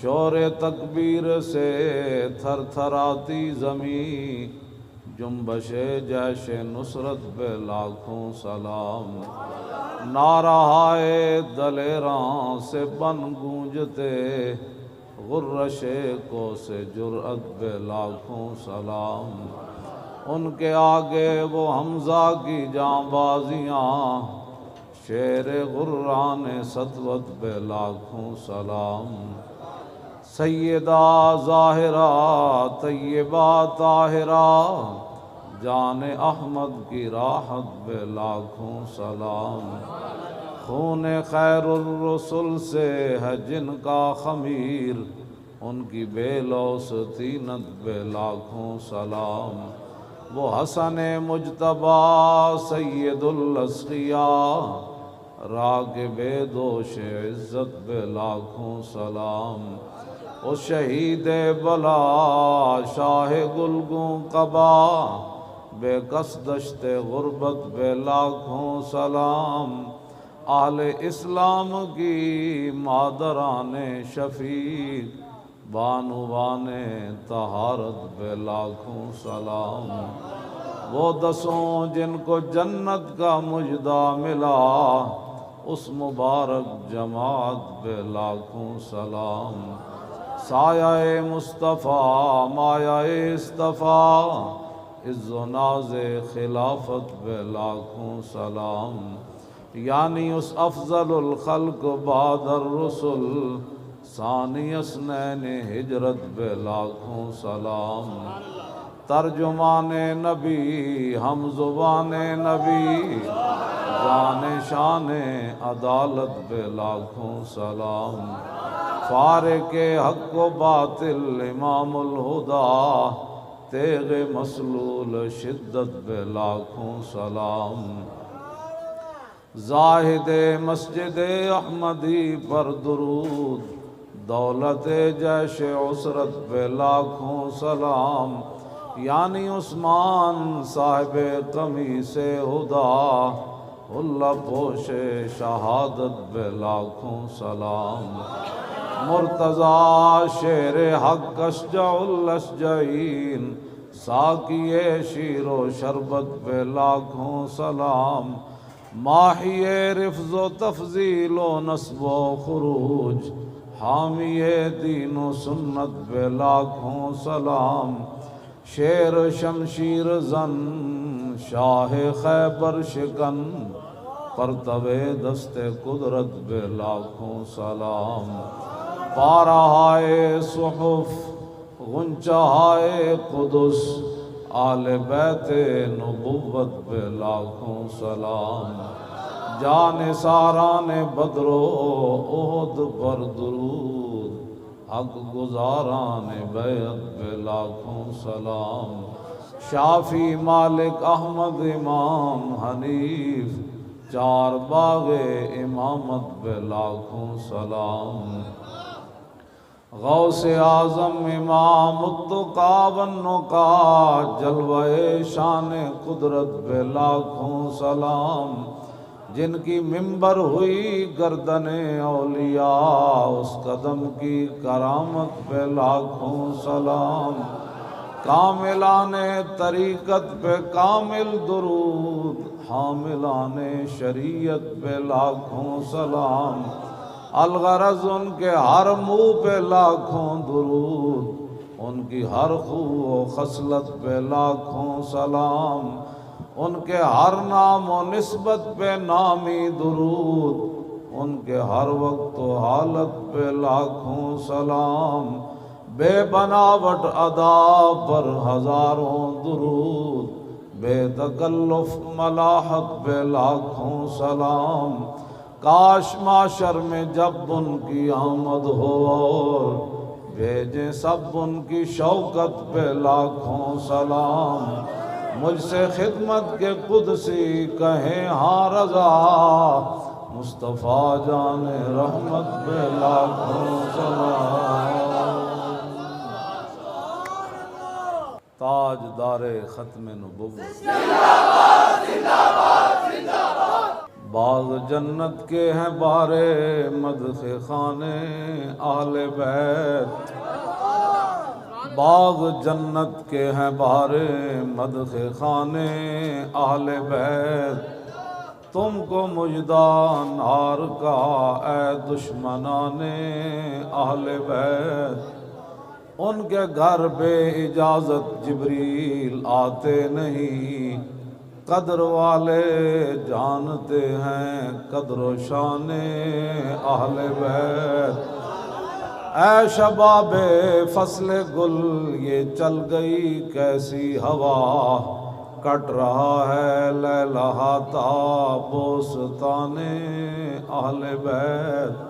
شور تکبیر سے تھر تھراتی زمین، جنبش جیش نصرت پہ لاکھوں سلام۔ نعرہائے دلیراں سے بن گونجتے، غرش کو سے جرأت پہ لاکھوں سلام۔ ان کے آگے وہ حمزہ کی جاں بازیاں، شیر غران سطوت پہ لاکھوں سلام۔ سیدہ ظاہرہ طیبہ طاہرہ، جان احمد کی راحت پہ لاکھوں سلام۔ خون خیر الرسل سے ہے جن کا خمیر، ان کی بے لوث طینت پہ لاکھوں سلام۔ وہ حسن مجتبیٰ سید الاسقیاء، راغب دوش عزت پہ لاکھوں سلام۔ اس شہید بلا شاہ گلگوں قبا، بے کس دشت غربت پہ لاکھوں سلام۔ اہل اسلام کی مادران شفیق، بانوان طہارت پہ لاکھوں سلام۔ وہ دسوں جن کو جنت کا مژدہ ملا، اس مبارک جماعت پہ لاکھوں سلام۔ سایہ مصطفیٰ مایہ اصطفیٰ، عز و ناز خلافت پہ لاکھوں سلام۔ یعنی اس افضل الخلق بعد الرسل، ثانی اثنین ہجرت پہ لاکھوں سلام۔ ترجمان نبی ہم زبان نبی، جان شان عدالت پہ لاکھوں سلام۔ فارق حق و باطل امام الہدیٰ، تیغ مسلول شدت پہ لاکھوں سلام۔ زاہد مسجد احمدی پر درود، دولت جیش عسرت پہ لاکھوں سلام۔ یعنی عثمان صاحب قمیص ہدا، اللہ پوش شہادت پہ لاکھوں سلام۔ مرتضیٰ شیر حق اشجع الاشجعین، ساقی شیر و شربت پہ لاکھوں سلام۔ ماحی رفض و تفضیل و نصب و خروج، حامی دین و سنت پہ لاکھوں سلام۔ شیر شمشیر زن شاہ خیبر شکن، پرتو دست قدرت پہ لاکھوں سلام۔ پارہائے صحف غنچہائے قدس، آل بیت نبوت پہ لاکھوں سلام۔ جان ساران بدر و احد پر درود، حق گزاران بیعت پہ لاکھوں سلام۔ شافی مالک احمد امام حنیف، چار باغ امامت پہ لاکھوں سلام۔ غوث اعظم امام التقیٰ والنقیٰ، جلوہ شان قدرت پہ لاکھوں سلام۔ جن کی منبر ہوئی گردن اولیاء، اس قدم کی کرامت پہ لاکھوں سلام۔ کاملان طریقت پہ کامل درود، حاملان شریعت پہ لاکھوں سلام۔ الغرض ان کے ہر منہ پہ لاکھوں درود، ان کی ہر خو و خصلت پہ لاکھوں سلام۔ ان کے ہر نام و نسبت پہ نامی درود، ان کے ہر وقت و حالت پہ لاکھوں سلام۔ بے بناوٹ ادا پر ہزاروں درود، بے تکلف ملاحت پہ لاکھوں سلام۔ کاش معاشر میں جب ان کی آمد ہو، اور بھیجیں سب ان کی شوکت پہ لاکھوں سلام۔ مجھ سے خدمت کے قدسی کہیں ہاں رضا، مصطفیٰ جان رحمت پہ لاکھوں سلام۔ تاجدار ختم نبوت، باغ جنت کے ہیں بارے مدح خانے اہل بیت، باغ جنت کے ہیں بارے مدح خانے اہل بیت، تم کو مجدہ نار کا اے دشمنان اہل بیت، ان کے گھر بے اجازت جبریل آتے نہیں، قدر والے جانتے ہیں قدر و شان اہل بیت، اے شباب فصل گل یہ چل گئی کیسی ہوا، کٹ رہا ہے لیلہ تا بوستان اہل بیت،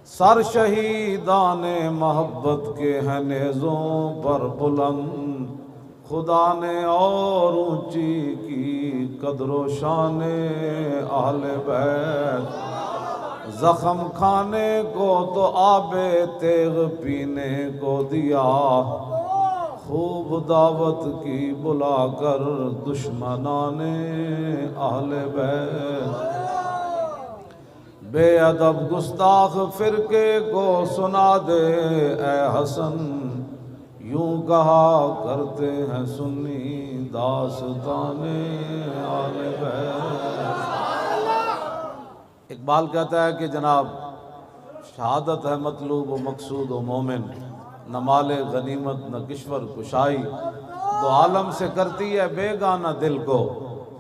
سر شہیدان محبت کے ہیں نیزوں پر بلند، خدا نے اور اونچی کی قدر و شان اہل بیت، زخم کھانے کو تو آب تیغ پینے کو دیا، خوب دعوت کی بلا کر دشمنان اہل بیت، بے ادب گستاخ فرقے کو سنا دے اے حسن، یوں کہا کرتے ہیں سنی داستان اہل بیت۔ اقبال کہتا ہے کہ جناب شہادت ہے مطلوب و مقصود و مومن، نہ مال غنیمت نہ کشور کشائی، دو عالم سے کرتی ہے بیگانہ دل کو،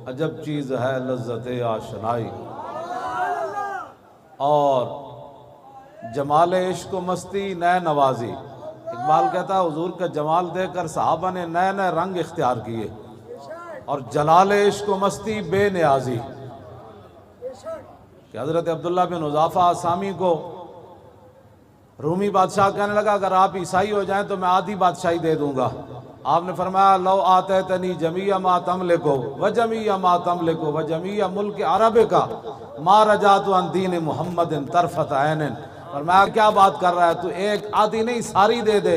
عجب چیز ہے لذت آشنائی، اور جمال عشق و مستی نئے نوازی۔ اقبال کہتا ہے حضور کا جمال دیکھ کر صحابہ نے نئے نئے رنگ اختیار کیے، اور جلال عشق و مستی بے نیازی، کہ حضرت عبداللہ بن حذافہ اسامی کو رومی بادشاہ کہنے لگا اگر آپ عیسائی ہو جائیں تو میں آدھی بادشاہی دے دوں گا، آپ نے فرمایا لو آتیتنی جمیع ما تملکو وجمیع ما تملکو وجمیع ملک عرب کا ما رجعت عن دین محمد طرفت عین، فرمایا کیا بات کر رہا ہے تو، ایک آدھی نہیں ساری دے دے،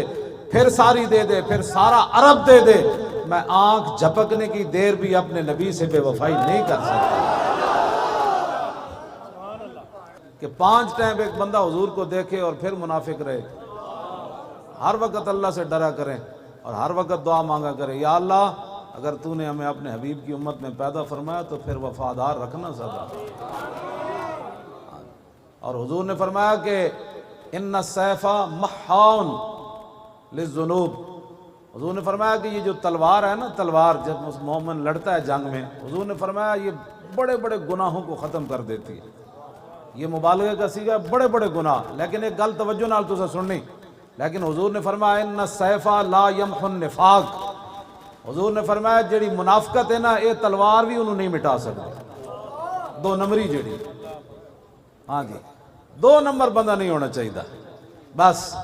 پھر ساری دے دے، پھر سارا عرب دے دے، میں آنکھ جھپکنے کی دیر بھی اپنے نبی سے بے وفائی نہیں کر سکتا۔ کہ 5 ٹائم ایک بندہ حضور کو دیکھے اور پھر منافق رہے، ہر وقت اللہ سے ڈرا کریں اور ہر وقت دعا مانگا کریں، یا اللہ اگر تو نے ہمیں اپنے حبیب کی امت میں پیدا فرمایا تو پھر وفادار رکھنا سدا۔ اور حضور نے فرمایا کہ ان السیف محاون للذنوب، حضور نے فرمایا کہ یہ جو تلوار ہے نا، تلوار جب مومن لڑتا ہے جنگ میں، حضور نے فرمایا یہ بڑے بڑے گناہوں کو ختم کر دیتی ہے، یہ مبالغہ کا صیغہ ہے، بڑے بڑے گناہ، لیکن ایک گل توجہ نال تساں سننی، لیکن حضور نے فرمایا ان السیف لا یمحو النفاق، حضور نے فرمایا جڑی منافقت ہے نا یہ تلوار بھی انہوں نہیں مٹا سکتے، 2 نمبری جڑی، ہاں جی 2 نمبر بندہ نہیں ہونا چاہیے، بس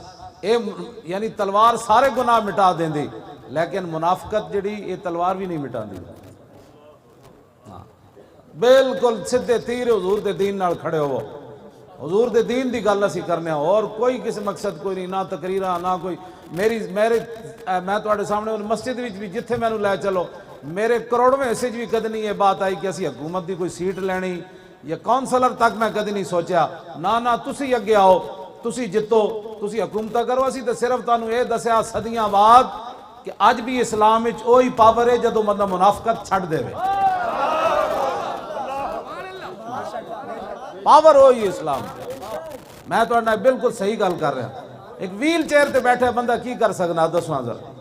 یعنی تلوار سارے گناہ مٹا دیں دی، لیکن منافقت جڑی یہ تلوار بھی نہیں مٹا دی، بالکل سدھے تیر حضور دے دین نال کھڑے ہو، حضور دے دین دی گل اسی کرنے ہو، اور کوئی کسی مقصد کوئی نہیں، نہ تقریرہ نہ کوئی میں تواڈے سامنے مسجد وچ بھی جتھے میں لے چلو، میرے کروڑویں حصے بھی کدی نہیں یہ بات آئی کہ اسی حکومت دی کوئی سیٹ لینی یا کونسلر تک میں کدی نہیں سوچیا، نہ تسی اگے آؤ، تسی جتو، تسی حکومت کرو، اسی تے صرف تانوں یہ دسیا صدیاں بعد کہ اج بھی اسلام وچ وہی پاور ہے جدوں بندہ منافقت چھڈ دے، پاور ہوئی اسلام، میں تو بالکل صحیح گل کر رہا، ایک ویل چیئر تے بیٹھے بندہ کی کر سکنا دسواں ذرا،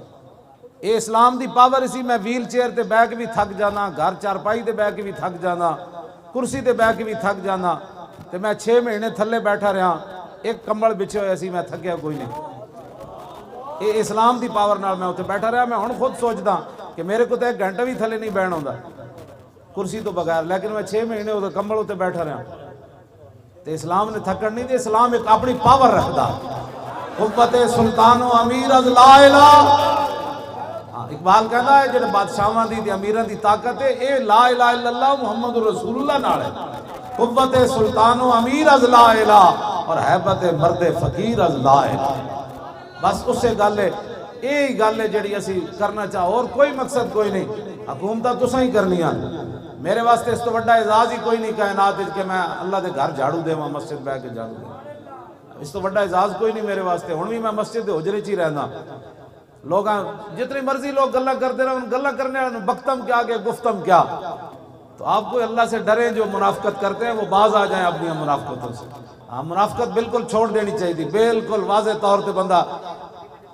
اے اسلام دی پاور اسی، میں ویل چیئر تے بیٹھ کے بھی تھک جانا، گھر چارپائی تے بیٹھ کے بھی تھک جانا، کرسی تے بیٹھ کے بھی تھک جانا، تے میں 6 مہینے تھلے بیٹھا رہا، ایک کمبل بچھے ہوئے سی، میں تھکیا کوئی نہیں، اے اسلام دی پاور نال میں اتنے بیٹھا رہا، میں ہن خود سوچدا کہ میرے کو تو 1 گھنٹہ بھی تھلے نہیں بیٹھنا ہوندا کرسی تو بغیر، لیکن میں 6 مہینے اتنے کمبل اتنے بیٹھا رہا، تے اسلام نے تھکن نہیں دے، اسلام ایک اپنی پاور رکھدا، قوت سلطان و امیر از لا الہ، اقبال کہتا ہے جڑے بادشاہاں دی تے امیراں دی طاقت ہے اے لا الہ الا اللہ محمد رسول اللہ نال ہے، قوت سلطان و امیر از لا الہ اور ہیبت مرد فقیر از لا الہ، بس اس سے گل ہے، یہی گل ہے جڑی اسی کرنا چاہو، اور کوئی مقصد کوئی نہیں، حکومتاں تساں ہی کرنیاں، میرے واسطے اس تو بڑا اعزاز ہی کوئی نہیں کائنات کہ میں اللہ دے گھر جھاڑو دے وہاں مسجد بہ کے جھاڑو دے، اس تو بڑا اعزاز کوئی نہیں میرے واسطے۔ ہن بھی میں مسجد دے حجرے چ ہی رہنا، لوگ جتنی مرضی لوگ گلا کرتے رہے، ان گلا کرنے والوں بختم کیا کہ گفتم کیا۔ تو آپ کو اللہ سے ڈریں، جو منافقت کرتے ہیں وہ باز آ جائیں اپنی منافقتوں سے۔ ہاں منافقت بالکل چھوڑ دینی چاہیے تھی، بالکل واضح طور پہ بندہ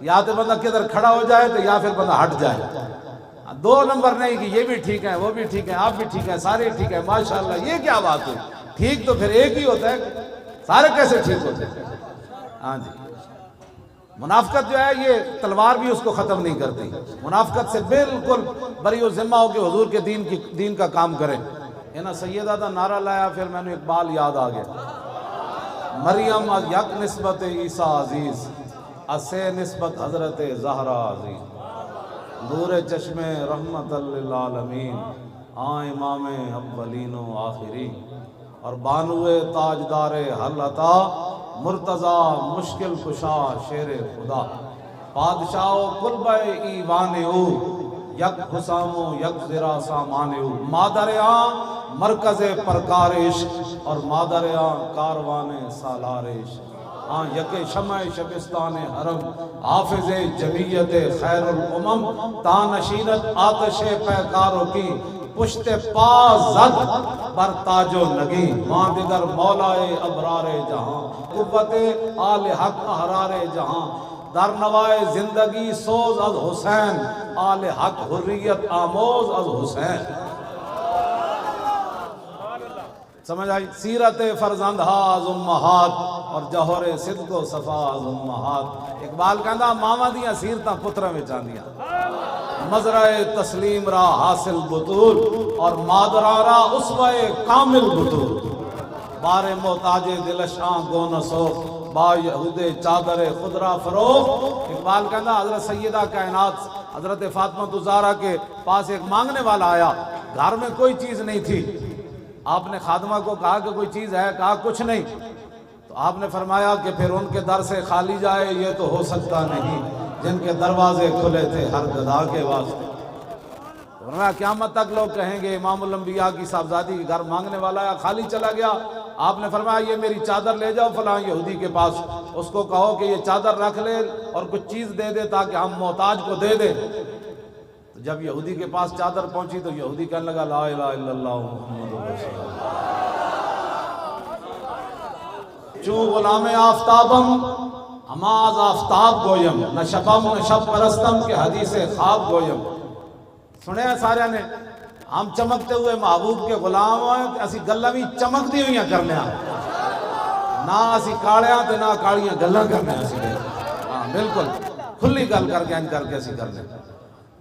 یا تو بندہ کدھر کھڑا ہو جائے تو یا پھر بندہ ہٹ جائے، دو نمبر نہیں کہ یہ بھی ٹھیک ہے وہ بھی ٹھیک ہے آپ بھی ٹھیک ہیں سارے ٹھیک ہیں ماشاءاللہ، یہ کیا بات ہے؟ ٹھیک تو پھر ایک ہی ہوتا ہے، سارے کیسے ٹھیک ہوتے ہیں؟ ہاں جی، منافقت جو ہے یہ تلوار بھی اس کو ختم نہیں کرتی، منافقت سے بالکل بری و ذمہ ہو کے حضور کے دین کا کام کریں۔ انہاں سیدہ دا نعرہ لایا، پھر میں نے اقبال یاد آ گیا، مریم یک نسبت عیسیٰ عزیز، اسے نسبت حضرت زہرا عزیز، نور چشم رحمت للعالمین، امام اولین و آخرین، اور بانوے تاجدار حل عطا، مرتضی مشکل کشا شیر خدا، بادشاہ و قلبہ ایوان او، یک حسام و یک ذرا سامان او، مادریاں مرکز پرکارش اور مادریاں کاروان سالارش، یک شمع شبستان حرم، حافظ جمعیت خیر الامم، تانشینت آتش پیکاروں کی، پشت پا زد بر تاج و نگی، ماں دیگر مولائے ابرار جہاں، قوت آل حق احرار جہاں، در نوائے زندگی سوز از حسین، آل حق حریت آموز از حسین۔ سمجھ آئی؟ سیرت فرزندہ از امہات اور جوہر صدق و صفا از امہات۔ اقبال کہندا ماواں دیاں سیرتاں پتراں وچ آندیاں، مزرع تسلیم را حاصل بطول اور مادراں را اسوہ کامل بطول، بار محتاج دلشاں گو نسو با یہود چادر خضرا فروغ۔ اقبال کہندا حضرت سیدہ کائنات حضرت فاطمہ الزہرا کے پاس ایک مانگنے والا آیا، گھر میں کوئی چیز نہیں تھی، آپ نے خادمہ کو کہا کہ کوئی چیز ہے؟ کہا کچھ نہیں، تو آپ نے فرمایا کہ پھر ان کے در سے خالی جائے یہ تو ہو سکتا نہیں، جن کے دروازے کھلے تھے ہر گدھا کے واسطے۔ فرمایا قیامت تک لوگ کہیں گے امام الانبیاء کی صاحبزادی کے گھر مانگنے والا ہے خالی چلا گیا۔ آپ نے فرمایا یہ میری چادر لے جاؤ فلاں یہودی کے پاس، اس کو کہو کہ یہ چادر رکھ لے اور کچھ چیز دے دے تاکہ ہم محتاج کو دے دیں۔ جب یہودی کے پاس چادر پہنچی تو یہودی کہنے لگا لا الہ الا اللہ محمد رسول اللہ، چوں غلام آفتابم ہما از آفتاب گویم، نہ شبم نہ شب پرستم کے حدیث خواب گویم۔ سنے ہیں سارے نے، ہم چمکتے ہوئے محبوب کے غلام ہیں، اسی گلہ بھی چمک دی ہوئی کرنے ہیں، نہ اسی کاڑیاں تے نہ کاڑیاں گلہ کرنے ہیں، ہاں بالکل کھلی گل کر کے کر کے اسی کرنے۔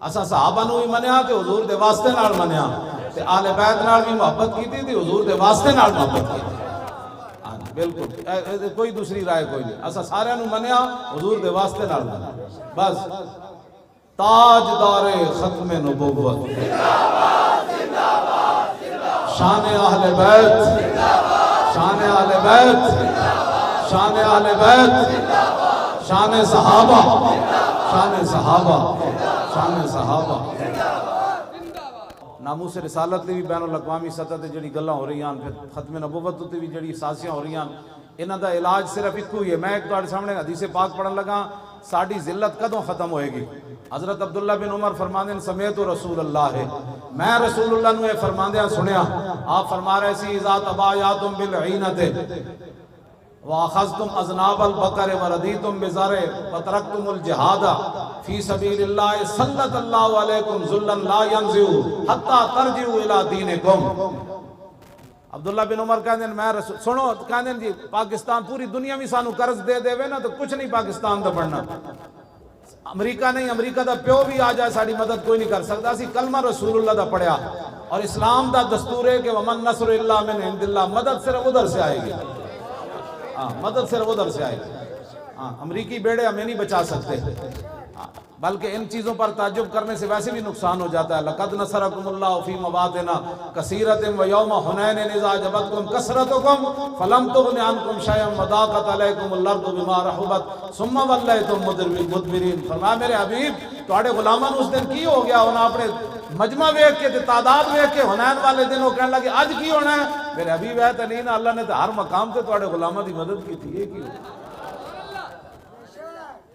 اسا صحابہ نو بھی منیا تے حضور دے واسطے نال منیا، تے آل بیت نال بھی محبت کی تھی حضور دے واسطے نال محبت کی تھی، بالکل کوئی دوسری رائے کوئی نہیں، اسا سارے نو منیا حضور دے واسطے نال منیا بس۔ تاجدار ختم نبوت، شان اہل بیت، شان اہل بیت، شان اہل بیت، شان صحابہ، شان صحابہ، شان صحابہ۔ ناموس رسالت تے بھی بین الاقوامی سطح تے جڑی گلاں ہو رہی ہیں، پھر ختم نبوت تے بھی جڑی سازیاں ہو رہی ہیں، انہاں دا علاج صرف ایک ہی ہے۔ میں ایک تہاڈے سامنے حدیث پاک پڑھن لگا، ساڈی ذلت کدوں ختم ہوئے گی؟ حضرت عبداللہ بن عمر فرماندے سمیت رسول اللہ ہے، میں رسول اللہ نے فرماندیاں سنیا، آپ فرما رہے سی اذا تبایعتم بالعینۃ وَأَخَذْتُمْ أَذْنَابَ الْبَقَرِ وَرَضِيتُمْ بِالزَّرْعِ وَتَرَكْتُمُ الْجِهَادَ فِي سَبِيلِ اللَّهِ سَلَّطَ اللَّهُ عَلَيْكُمْ ذُلًّا لَا يَنزِعُ حَتَّى تَرْجِعُوا إِلَى دِينِكُمْ۔ عبداللہ بن عمر کہتے ہیں میں رسول سنو، کہتے ہیں جی پاکستان پوری دنیا میں سانو قرض دے دے نا تو کچھ نہیں پاکستان دا بڑھنا، امریکہ نہیں، امریکہ دا پیو بھی آ جائے ساری مدد کوئی نہیں کر سکتا، اسی کلمہ رسول اللہ دا پڑھیا، اور اسلام دا دستور ہے کہ وَمَن نَصْرُ إِلَّا مِنْ عِنْدِ اللَّهِ، مدد صرف ادھر سے آئے گی، مدد صرف ادھر سے آئے گی۔ ہاں امریکی بیڑے ہمیں نہیں بچا سکتے، بلکہ ان چیزوں پر تعجب کرنے سے ویسے بھی نقصان ہو جاتا ہے۔ لقد نصرکم اللہ فی مواطن کثیرۃ ویوم حنین اذ اعجبتکم کثرتکم فلم تغن عنکم شیئا وضاقت علیکم الارض بما رحبت ثم ولیتم مدبرین۔ فرمایا میرے حبیب تواڈے غلاماں اس دن کی ہو گیا، انہاں اپنے مجمع ویکھ کے تعداد ویکھ کے حنین والے دن وہ کہنے لگے اج کی ہونا ہے؟ میرے حبیب ہے تے نہیں نا، اللہ نے تو ہر مقام تے تواڈے غلاماں دی مدد کی تھی، یہ کی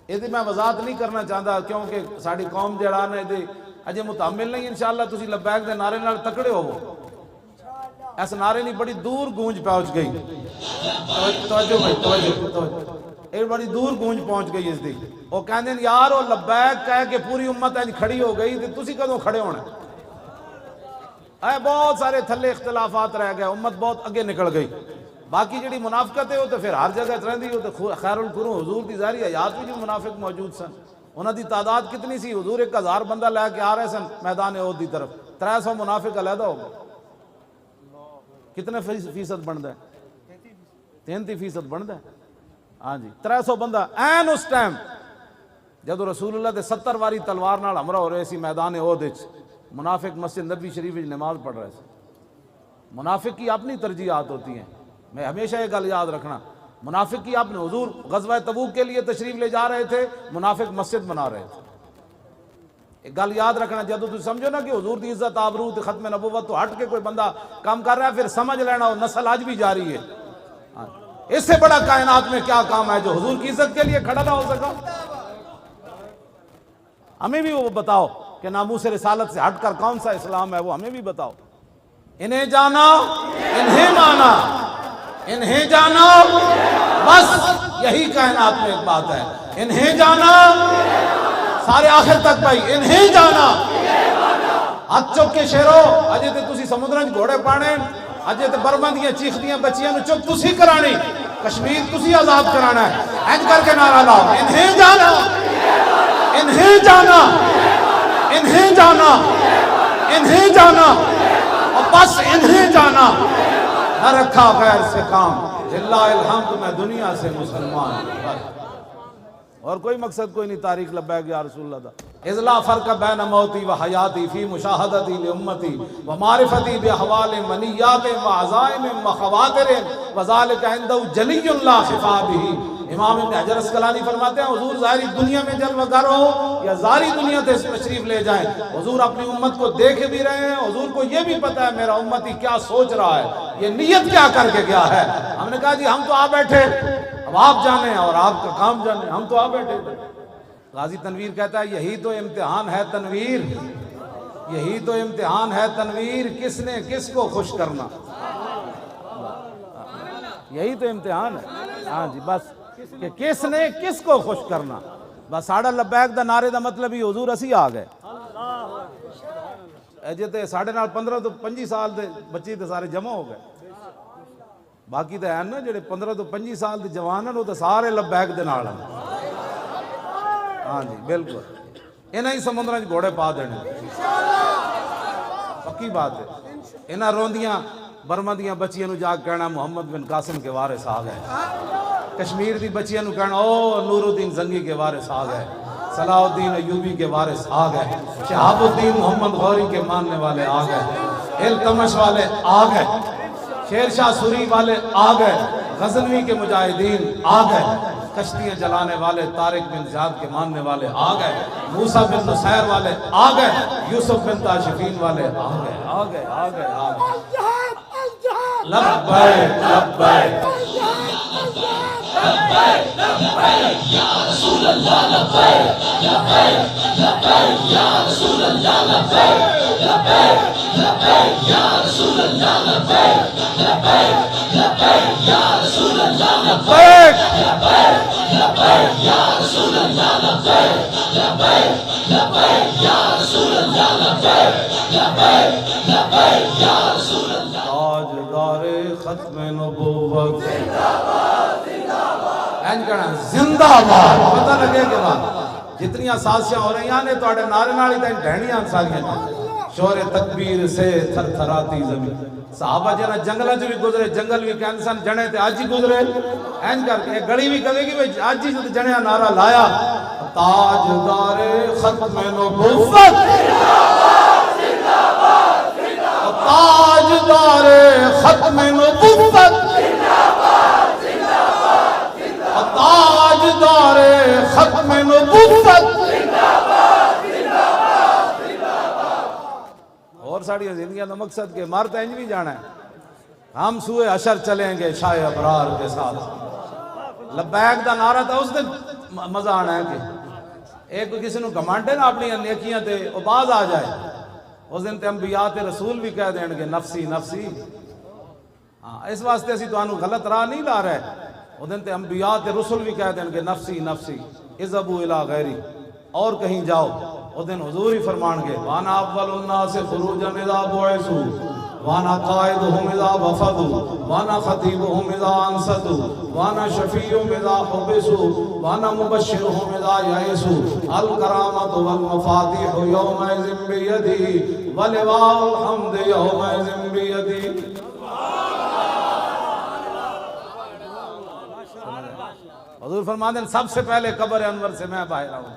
یہ میں وضاحت نہیں کرنا چاہتا کیونکہ ساری قوم جڑا نا یہ اجے متحمل نہیں۔ انشاءاللہ تسی لبیک دے نعرے نال تکڑے ہوو، اس نعرے نہیں بڑی دور گونج پہنچ گئی، توجہ بھائی توجہ، یہ بڑی دور گونج پہنچ گئی اس دی۔ وہ کہندے یار وہ لبیک کہہ کے پوری امت انج کھڑی ہو گئی تے تسی کدوں کھڑے ہونا؟ اے بہت سارے تھلے اختلافات رہ گئے، امت بہت اگے نکل گئی۔ باقی جڑی منافقت ہے وہ تو پھر ہر جگہ رہندی، وہ تو خیر القرون حضور دی ظاہری حیات بھی جو منافق موجود سن، انہاں دی تعداد کتنی سی؟ حضور 1000 بندہ لے کے آ رہے سن میدان احد دی طرف، 300 منافق علیحدہ ہو گئے۔ کتنے فیصد بنتا ہے؟ 33% بنتا ہے، ہاں جی 300 بندہ این اس ٹائم جدو رسول اللہ دے 70 واری تلوار نال ہمراہ ہو رہے سی میدان احد وچ، منافق مسجد نبی شریف وچ نماز پڑھ رہے تھے۔ منافق کی اپنی ترجیحات ہوتی ہیں، میں ہمیشہ یہ گل یاد رکھنا، منافق کی اپنے حضور غزوہ تبوک کے لیے تشریف لے جا رہے تھے، منافق مسجد بنا رہے تھے۔ ایک گل یاد رکھنا، جدو تم سمجھو نا کہ حضور دی عزت آبرو تے ختم نبوت تو ہٹ کے کوئی بندہ کام کر رہا ہے، پھر سمجھ لینا وہ نسل آج بھی جاری ہے۔ اس سے بڑا کائنات میں کیا کام ہے جو حضور کی عزت کے لیے کھڑا نہ ہو سکا؟ ہمیں بھی وہ بتاؤ کہ ناموس رسالت سے ہٹ کر کون سا اسلام ہے، وہ ہمیں بھی بتاؤ۔ انہیں جانا، انہیں مانا، انہیں جانا، بس یہی کائنات میں ایک بات ہے، انہیں جانا سارے آخر تک بھائی، انہیں جانا۔ ہاتھ چک کے شیرو، اجے تے تسی سمندران گھوڑے پانے، اجے تے برما دیاں چیخ دیاں بچیاں نو چک تسی کرانی، کشمیر تسی آزاد کرانا ہے، اینج کر کے نعرہ لاؤ، انہیں جانا، انہیں جانا، انہیں جانا، انہیں جانا، اور بس انہیں جانا، نہ رکھا غیر سے کام، للہ الحمد میں دنیا سے مسلمان ہوں، اور کوئی مقصد کوئی نہیں۔ تاریخ لبیک یا رسول اللہ دا اذ لا فرق بین موتی و حیاتی فی مشاہدتی لامتی و معرفتی باحوال منیات و عزائم و خواتر وذالک عنده جلی لا خفا به۔ امام ابن حجر اسقلانی فرماتے ہیں حضور ظاہری دنیا میں جلوہ گر ہو یا ظاہری دنیا سے تشریف لے جائیں، حضور اپنی امت کو دیکھ بھی رہے ہیں، حضور کو یہ بھی پتا ہے میرا امتی کیا سوچ رہا ہے، یہ نیت کیا کر کے گیا ہے۔ ہم نے کہا جی ہم تو آ بیٹھے، اب آپ جانیں اور آپ کا کام جانیں، ہم تو آ بیٹھے تھے۔ غازی تنویر کہتا ہے یہی تو امتحان ہے تنویر، یہی تو امتحان ہے تنویر، کس نے کس کو خوش کرنا، یہی تو امتحان ہے، ہاں جی بس کہ کس نے کس کو خوش کرنا۔ بس ساڑھا لبیک دا نعرے دا مطلب ہی حضور اسی آ گئے، اجے تے ساڑھے نال 15 تو 25 سال دے بچی تے سارے جمع ہو گئے، باقی تے ہیں نا جڑے 15 تو 25 سال دے جوان ہیں وہ تے سارے لبیک دے نال ہیں، ہاں جی بالکل، انہاں ہی سمندراں وچ گھوڑے پا دینے، پکی بات ہے۔ انہاں روندیاں برما دیاں بچیاں نو جا کے کہنا محمد بن قاسم کے وارث آ گئے، کشمیر دی بچیاں نو کہنا او نور الدین زنگی کے وارث آ گئے، صلاح الدین ایوبی کے وارث آ گئے، شہاب الدین محمد غوری کے ماننے والے آ گئے، التمش والے آ گئے، شیر شاہ سوری والے آ گئے، غزنوی کے مجاہدین آ گئے، کشتیاں جلانے والے طارق بن زیاد کے ماننے والے آ گئے، موسیٰ بن نصیر والے آ گئے، یوسف بن تاشفین والے آ گئے، آ گئے، آ گئے، آ گئے۔ لبیک لبیک لبیک لبیک یا رسول اللہ، لبیک لبیک لبیک یا رسول اللہ، لبیک لبیک لبیک یا رسول اللہ، لبیک لبیک لبیک یا رسول اللہ، لبیک لبیک لبیک یا رسول اللہ، لبیک لبیک لبیک یا رسول اللہ، لبیک لبیک لبیک یا رسول اللہ۔ تاجدار ختم نبوت زندہ باد، زندہ باد، این کہنا زندہ باد، پتہ لگے کہ بات جتنی سازشاں ہو رہی ہیں نے تو اڑے نعرے نال ہی تے ڈھینیاں ساریاں شور تکبیر سے تھر تھراتی زمین. صحابہ جنا جنگل جو بھی گزرے جنگل بھی کینسان جنے تے آج ہی گزرے این کر کے گڑی بھی کہے گی بھئی آج ہی جنے نعرہ لایا تاجدار ختم نبوت تاجدار ختم نبوت تاجدار ختم نبوت. اور ساڑی زندگیاں کا مقصد کہ مارتا انج بھی جانا ہے. ہم سوئے حشر چلیں گے شاہ ابرار کے ساتھ. لبیک دا نعرہ تھا اس دن مزہ آنا ہے کہ ایک کسی نے کمانڈے نا اپنی نیکیاں تے وہ باز آ جائے. اس دن تے انبیاء تے رسول بھی کہہ دیں گے نفسی نفسی. اس واسطے اسی تو آنو غلط راہ نہیں لا رہے. اس دن تے انبیاء تے رسول بھی کہہ دیں گے نفسی نفسی اذهبوا الى غیری اور کہیں جاؤ. اس دن حضور ہی فرمان گے وانا اول الناس خروجا اذا بعثوا وانا قائدهم اذا وفدوا وانا خطيبهم اذا انصتوا وانا شفيعهم اذا حبسوا وانا مبشرهم اذا يئسوا. الكرامة والمفاتيح يومئذ بيدي ولواء الحمد يومئذ بيدي. حضور فرماتے ہیں سب سے پہلے قبر انور سے میں باہر آؤں.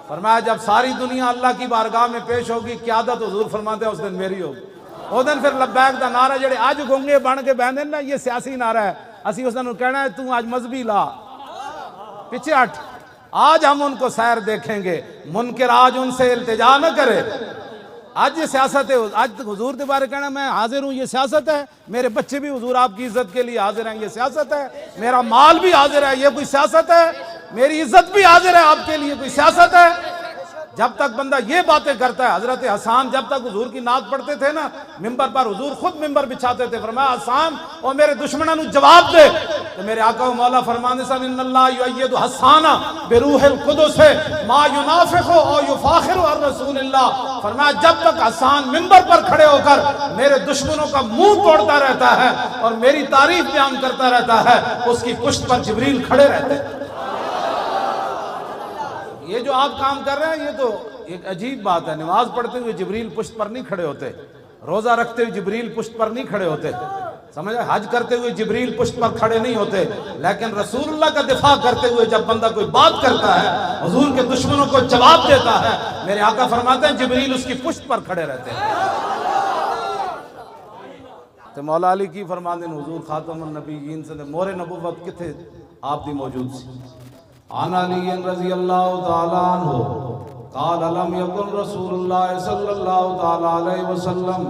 فرمایا جب ساری دنیا اللہ کی بارگاہ میں پیش ہوگی قیادت حضور فرماتے ہیں اس دن میری ہوگی. اس دن پھر لبیک دا نعرہ جڑے آج گونگے بن کے بہن نا یہ سیاسی نعرہ ہے. اسی اس دن کہنا ہے تو آج مذہبی لا پیچھے ہٹ. آج ہم ان کو سیر دیکھیں گے منکر آج ان سے التجا نہ کرے. آج یہ سیاست ہے. آج حضور کے بارے کہنا میں حاضر ہوں یہ سیاست ہے. میرے بچے بھی حضور آپ کی عزت کے لیے حاضر ہیں یہ سیاست ہے. میرا مال بھی حاضر ہے یہ کوئی سیاست ہے. میری عزت بھی حاضر ہے آپ کے لیے کوئی سیاست ہے. جب تک بندہ یہ باتیں کرتا ہے. حضرت حسان جب تک حضور کی نعت پڑھتے تھے نا منبر پر حضور خود منبر بچھاتے تھے. فرمایا حسان اور میرے دشمنوں نے جواب دے. تو میرے آقا و مولا فرمانے سے ان اللہ یؤید حسان بروح القدس ما ینافخ او یفاخر عن رسول اللہ. فرمایا جب تک حسان منبر پر کھڑے ہو کر میرے دشمنوں کا منہ توڑتا رہتا ہے اور میری تعریف بیان کرتا رہتا ہے اس کی پشت پر جبریل کھڑے رہتے ہیں. یہ جو آپ کام کر رہے ہیں یہ تو ایک عجیب بات ہے. نماز پڑھتے ہوئے جبریل پشت پر نہیں کھڑے ہوتے. روزہ رکھتے ہوئے جبریل پشت پر نہیں کھڑے ہوتے. سمجھا حج کرتے ہوئے جبریل پشت پر کھڑے نہیں ہوتے. لیکن رسول اللہ کا دفاع کرتے ہوئے جب بندہ کوئی بات کرتا ہے حضور کے دشمنوں کو جواب دیتا ہے میرے آقا فرماتے ہیں جبریل اس کی پشت پر کھڑے رہتے ہیں. تو مولا علی کی فرماتے ہیں حضور خاتم النبیین سے مور نبوت کتھے آپ دی موجود سی. عن علی رضی اللہ تعالی عنہ قال لم يكن رسول الله صلی اللہ تعالی علیہ وسلم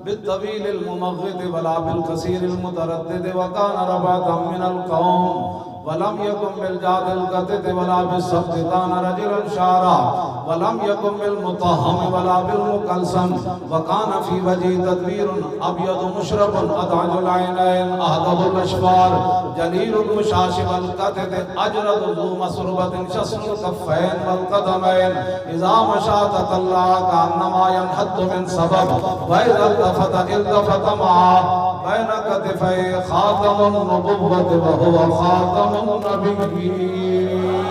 بالطویل الممغد ولا بالقصیر المتردد وكان رباطا من القوم ولم يكن بالجاد القتد ولا بالسبت كان رجلا شعرا ولم يكن بالمطهم ولا بالمقلسم وكان في وجهه تدبير ابيض مشرب ادعج العينين اهدب الاشفار جليل المشاش والقتد اجرد ذو مسربة شسن الكفين والقدمين اذا مشى تطلع كانما ينحط من سبب واذا التفت معه بين كتفي خاتم النبوة وهو خاتم النبيين.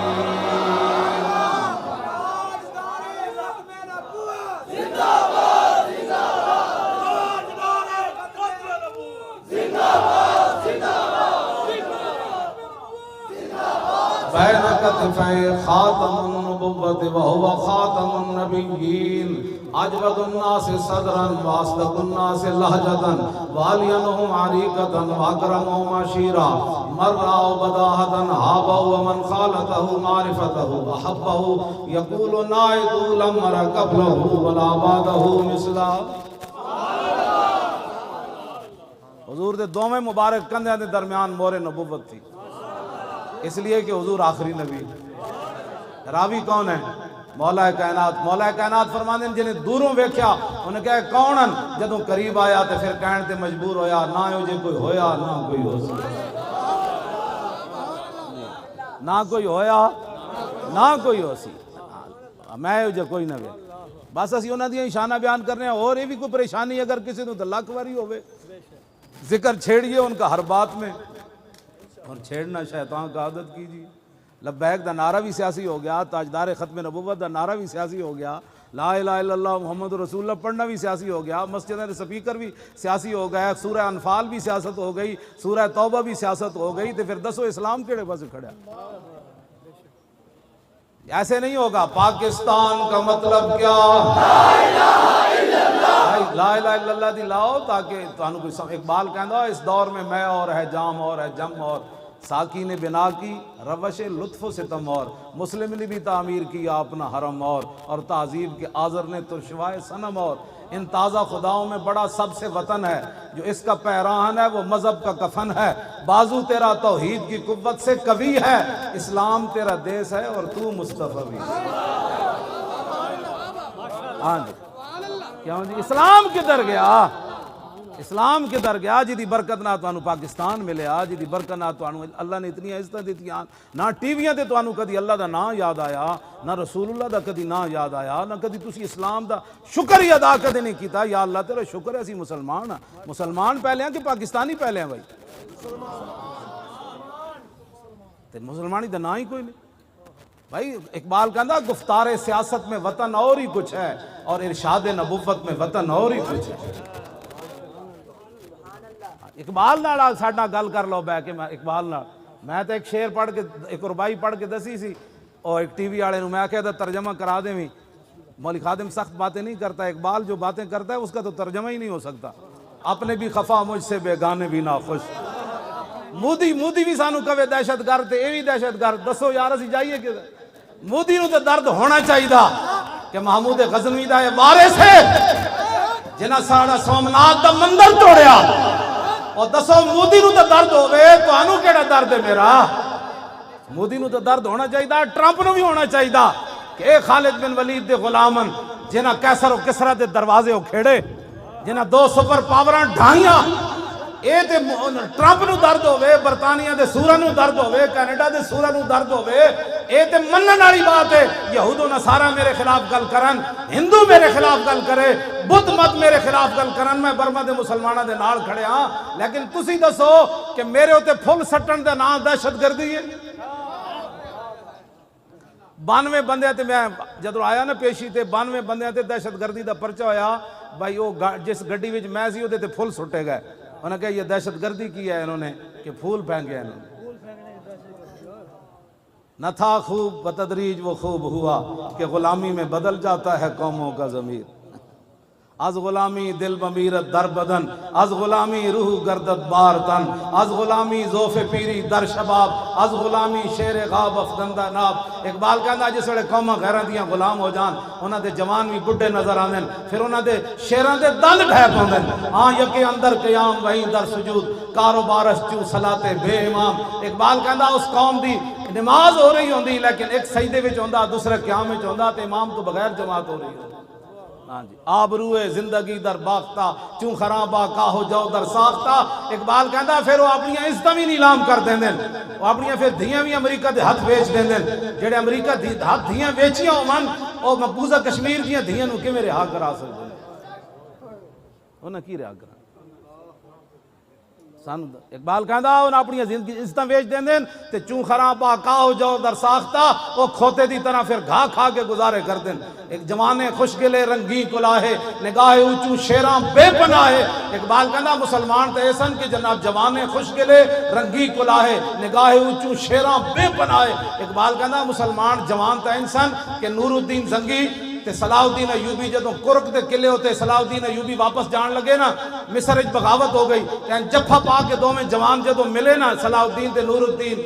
بين كتفي خاتم النبوة وهو خاتم النبيين. اجود الناس صدرا واصدق الناس لهجة والينهم عريقة واكرمهم عشيرا من رأوا بداهة هابه ومن خالته معرفته احبه يقول نائد لم أر قبله ولا بعده مثله. حضور دے دوویں مبارک کندھیاں دے درمیان مور نبوت تھی اس لیے کہ حضور آخری نبی. راوی کون ہے؟ مولا کائنات. مولا کائنات فرماندے جنہیں دوروں ویکھیا انہیں کہا کونن جدوں قریب آیا تے پھر کہن تے مجبور ہویا نہ ہو جے کوئی ہویا نہ کوئی ہو سی. نہ کوئی ہویا نہ کوئی ہو سی. میں ہو جے کوئی نہ وے. بس اسی انہاں دی شانہ بیان کر رہے ہیں. اور یہ بھی کوئی پریشانی اگر کسی نوں تے لاکھ واری ہوے ذکر چھیڑیے ان کا ہر بات میں اور چھیڑنا شیطان کا عادت کیجیے. لبیک دا نعرہ بھی سیاسی ہو گیا. تاجدار ختم نبوت دا نعرہ بھی سیاسی ہو گیا. لا الہ الا اللہ محمد رسول اللہ پڑھنا بھی سیاسی ہو گیا، مسجد کے سپیکر بھی سیاسی ہو گئے، سورہ انفال بھی سیاست ہو گئی، سورہ توبہ بھی سیاست ہو گئی، تو پھر دسو اسلام کیڑے پاس کھڑا؟ ایسے نہیں ہوگا۔ پاکستان کا مطلب کیا؟ لا الہ الا اللہ دی لاؤ تاکہ تانوں کوئی اقبال کہندا اس دور میں میں اور ہے جام اور ہے جم اور ساکی نے بنا کی روش لطف و ستم اور مسلم نے بھی تعمیر کیا اپنا حرم اور تہذیب کے آذر نے ترشوائے صنم اور ان تازہ خداؤں میں بڑا سب سے وطن ہے، جو اس کا پیراہن ہے وہ مذہب کا کفن ہے، بازو تیرا توحید کی قوت سے قوی ہے، اسلام تیرا دیس ہے اور تو مصطفی بھی۔ ہاں جی کیوں جی اسلام کدھر گیا؟ اسلام کدھر گیا؟ جی دی برکت نہ تانوں پاکستان ملیا، جی دی برکت نہ تانوں اللہ نے اتنی عزت دیتیاں، نہ ٹی ویاں تے تانوں کدی اللہ دا نام یاد آیا، نہ رسول اللہ دا کدی نام یاد آیا، نہ کدی تسی اسلام دا شکر ہی ادا کدی نہیں کیتا۔ یا اللہ تیرا شکر ہے اسی مسلمان ہیں، مسلمان پہلے ہیں کہ پاکستانی پہلے ہیں بھائی؟ تے مسلمانی دا نام ہی کوئی نہیں بھائی۔ اقبال کہندا گفتار سیاست میں وطن اور ہی کچھ ہے اور ارشاد نبوت میں وطن اور ہی کچھ ہے۔ اقبال نال ساڈا گل کر لو بہ کے، میں اقبال نال میں تو ایک شعر پڑھ کے ایک ربائی پڑھ کے دسی سی اور ایک ٹی وی والے نوں میں کہتا ترجمہ کرا دیں۔ مولوی خادم سخت باتیں نہیں کرتا، اقبال جو باتیں کرتا ہے اس کا تو ترجمہ ہی نہیں ہو سکتا۔ اپنے بھی خفا مجھ سے بیگانے بھی ناخوش، مودی بھی سانو کہے دہشت گرد تے اے بھی دہشت گرد، دسو یار اسی جائیے کہ مودی نو تے درد ہونا چاہیے کہ محمود غزنوی دا یہ وارث ہے جنہاں ساڑا سومناتھ دا مندر توڑیا، اور دسو مودی نو تے درد ہوئے تو آنو کیڑا درد ہے میرا؟ مودی نو تے درد ہونا چاہیے، ٹرمپ نو بھی ہونا چاہیے کہ اے خالد بن ولید دے غلامن جنہاں کیسر و کسرا دے دروازے ہو کھیڑے، جنہاں 2 سپر پاوراں ڈھائیاں، اے تے ٹرمپ نو درد ہوئے، برطانیہ دے سورہ نو درد ہوئے، کینیڈا دے سورہ نو درد ہوئے، اے تے منن والی بات ہے۔ یہود و نصارہ میرے خلاف گل کرن، ہندو میرے خلاف گل کرے، بدھ مت میرے خلاف گل کرن، میں برما دے مسلمانہ دے نال کھڑے ہاں، لیکن تسی دسو کہ میرے ہوتے پھل سٹن دے نام دہشت گردی ہے۔ 92 بندے تے میں جدو آیا نا پیشی تے 92 بندے تے دہشت گردی دا پرچہ ہویا بھائی، وہ جس گڈی وچ میں سی تے پھل سٹے گئے، انہوں نے کہا یہ دہشت گردی کی ہے، انہوں نے کہ پھول پھینکے انہوں نے۔ نہ تھا خوب بتدریج وہ خوب ہوا کہ غلامی میں بدل جاتا ہے قوموں کا ضمیر، از غلامی دل بمیرت در بدن، از غلامی روح گردت بار تن، از غلامی ذوف پیری در شباب، از غلامی شیر غاب افدندہ ناب۔ اقبال کہندا جس ویلے قوماں غیراں دیاں غلام ہو جان، انہاں دے جوان بھی بڈھے نظر آندے، پھر انہاں دے شیراں دے دند ڈھیپ ہوندے، ہاں یکے اندر قیام وہیں در سجود، کاروبارش چوں صلاتے بے امام۔ اقبال کہندا اس قوم دی نماز ہو رہی ہوندی لیکن ایک سجدے وچ ہوندا، دوسرا قیام وچ ہوندا، تے امام تو بغیر جماعت ہو رہی ہوندی۔ ہاں جی آبروئے زندگی در باختہ چوں خرابہ کاہو جو در ساختہ۔ اقبال کہندا پھر وہ اپنی عزتاں بھی نیلام کر دیں دیں، وہ اپنی پھر دھیاں بھی امریکہ دے ہاتھ بیچ دیں دیں، جڑے امریکہ ہاتھ دھیاں بیچیاں ہومن او مقبوضہ کشمیر دیاں دھیاں نو کیویں رہا کرا سکدے ہیں؟ انہاں کی رہا کرا سان؟ اقبال کہندا انہاں اپنی عزتاں بیچ دیں دیں تے چوں خرابہ کاہو جو در ساختہ، وہ کھوتے دی طرح پھر گھا کھا کے گزارے کر دیں۔ ایک جوانے خوشگلے رنگی کلاہے نگاہ اونچوں شیراں بے پناہے۔ اقبال کہندا مسلمان تے ایسن کہ جناب جوانے خوشگلے رنگی کلاہے نگاہ اونچوں شیراں بے پناہے۔ اقبال کہندا مسلمان جوان تے انسان کہ نور الدین زنگی تے صلاح الدین ایوبی جدوں کرک دے قلعے ہوتے صلاح الدین ایوبی واپس جان لگے نا، مصر وچ بغاوت ہو گئی، جفا پا کے دوویں جوان جدوں ملے نا صلاح الدین تے نور الدین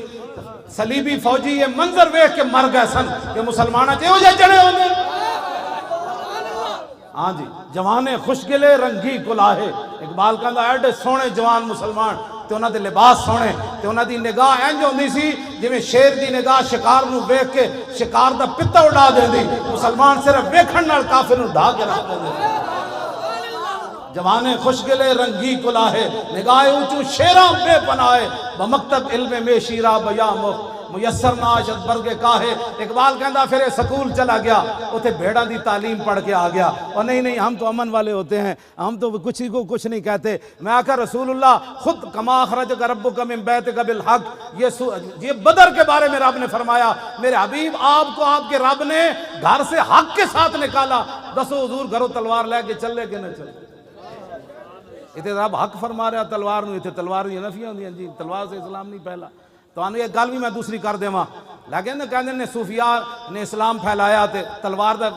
صلیبی فوجی، یہ منظر ویکھ کے مر گئے سن کہ مسلماناں تے او جے جڑے ہوندے۔ ہاں جی جوانے خوشگلے رنگی کلاہے۔ اقبال کہندا ایڈے سونے جوان مسلمان تے انہاں دے لباس سونے تے انہاں دی نگاہ انج ہوندی سی جویں شیر دی نگاہ شکار نو ویکھ کے شکار دا پتا اڑا دیندی، مسلمان صرف ویکھن نال کافر نو ڈھا کے رکھ دیندے۔ جوانے خوشگلے رنگی کلاہے نگاہ اونچو شیراں بے پناہے بمکتب علم میں شیرہ بیا میسر ناشد برگے کاہے. اقبال کہندا پھر سکول چلا گیا اتھے بھیڑاں دی تعلیم پڑھ کے آ گیا. اور نہیں ہم تو امن والے ہوتے ہیں, ہم تو کچھ کو کچھ نہیں کہتے. میں آقا رسول اللہ خود کما اخرجک ربک من بیتک بالحق, یہ بدر کے بارے میں رب نے فرمایا میرے حبیب آپ کو آپ کے رب نے گھر سے حق کے ساتھ نکالا. دسو حضور گھروں تلوار لے کے چلے کہ نہ چلے؟ اتنے رب حق فرما رہا تلوار نو, اتنے تلوار دی نفیاں ہوندیاں جی تلوار سے اسلام نہیں پھیلا. تو آنے ایک گل بھی میں دوسری کر دیواں, لیکن کہندے نے صوفیاء نے اسلام پھیلایا تے تلوار دا